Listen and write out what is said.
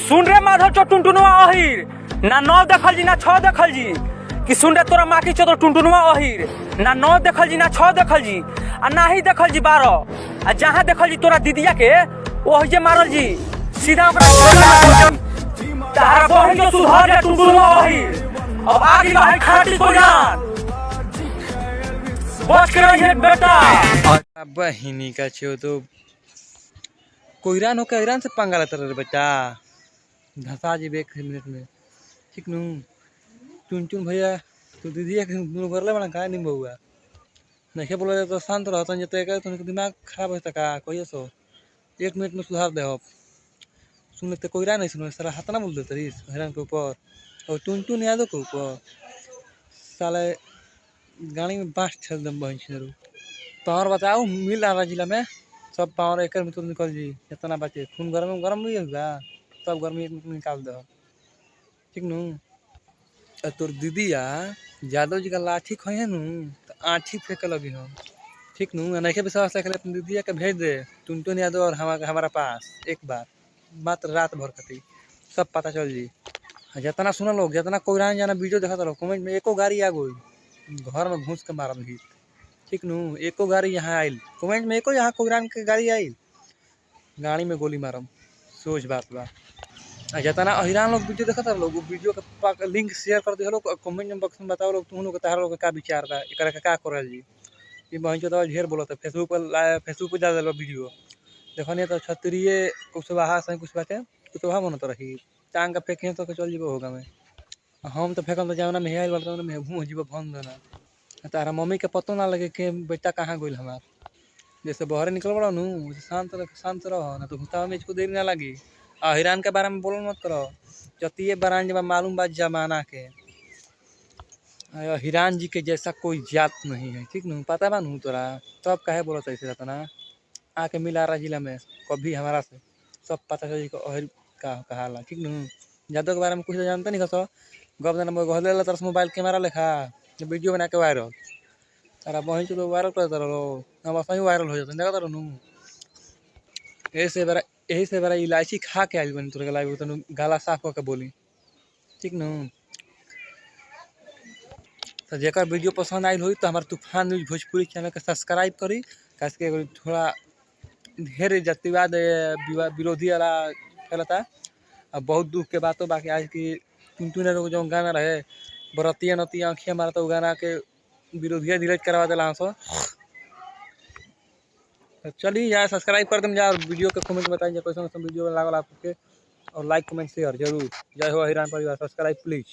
सुन रे माधव चो टुनटुनुआ अहिर ना 9 देखल जी ना 6 देखल जी कि सुन रे तोरा माकी चो तो टुनटुनुआ अहिर ना 9 देखल जी ना 6 देखल जी आ ना ही देखल जी 12 आ जहां देखल जी तोरा दीदिया के ओहि जे मारल जी सीधा ओकरा तारा बहन के सुधार जा टुनटुनुआ अहिर अब आगे भाई खाटी को जान बच के रहिए बेटा। बहिनी का छो तो कोईरान हो ईरान से पंगा लेता रे बेटा धसा जी एक मिनट में ठीक नू चुन चुन भैया तो दीदी एक करले बना का नहीं बउआ नहीं बोला तो शांत रहता जते का तो दिमाग खराब होता का कहिए सो 1 मिनट में सुधार दे सुन लेते कोईरा नहीं सुन सारा हाथ ना बोल देते रिस हैरान के ऊपर और चुन चुन यादों के ऊपर साले गाड़ी में बांस छल दम बहन छरू पावर बताओ मिल रहा जिला में सब पावर एक में तो निकल जी इतना बचे खून गरम नहीं होगा सब गर्मी निकाल दो ठीक नू तोर दीदी यादव जी का लाठी खोए नू तो आठी फेंक लगी हम ठीक नू नहीं के विश्वास रखे अपनी दीदी के भेज दे टुनटुन यादव और हमारा पास एक बार मात्र रात भर कटी सब पता चल जी जितना सुना लोग जितना कोईरान जाना वीडियो देखा लोग कमेंट में एको गाड़ी आ गई घर में घुस के मारल गीत ठीक नू एको गाड़ी यहाँ आयल कमेंट में एको यहाँ कोईरान के गाड़ी आयल गाड़ी में गोली मारम सोच बात बा जितना अहिरान लोग वीडियो देखा लोग वीडियो के लिंक शेयर कर दे लोग कमेंट बॉक्स में बताओ लोग तुम लोग तारा लोग का विचार था एक का करल जी ये बहन चो ढेर बोलो तो फेसबुक पर डाल दिलो वीडियो देखो नहीं तो छतरिए कुशवाहा सही कुशवा के कुशवाहा बनत रही टांग का फेंके तो चल जीबो होगा में हम तो फेंकम तो जावना में हेल बोलता में घूम जीबो भन देना तारा मम्मी के पतो ना लगे कि बेटा कहाँ गइल हमार जैसे बहरे निकल बड़ा नू शांत रहो ना तो हुता में इसको देर ना लगी अहिरान के बारे में बोलो मत करो जतिये बरान जब मालूम बात जमाना के हिरान जी के जैसा कोई जात नहीं है ठीक नू पता बा नू तोरा तब काहे बोलत ऐसे रहता ना आके मिला रहा जिला में कभी हमारा से सब पता चल अहिर का कहाला ठीक नू यादव के बारे में कुछ तो जानते नहीं कसो गप देना गहले तरस मोबाइल कैमरा लेखा वीडियो बना के वायरल तारा बहन तो वायरल करता रहो हम सही वायरल हो जाता देखा नू यही से बड़ा इलायची खा के आज बनी तोरे लाइव तनु गाला साफ करके बोली ठीक नू तो जेकर वीडियो पसंद आयल हो तो हमारे तूफान न्यूज भोजपुरी चैनल के सब्सक्राइब करी खास के थोड़ा ढेर जातिवाद विरोधी वाला फैलता अब बहुत दुख के बात हो बाकी आज की टुनटुन लोग जो गाना रहे बरतिया नतिया आँखियाँ मारा तो गाना के विरोधिया डिलीट करवा दिला सो चलिए यार सब्सक्राइब कर दें यार वीडियो के कमेंट बताइए कैसा वीडियो लागल आपके और लाइक कमेंट शेयर जरूर जय हो हिरान परिवार सब्सक्राइब प्लीज।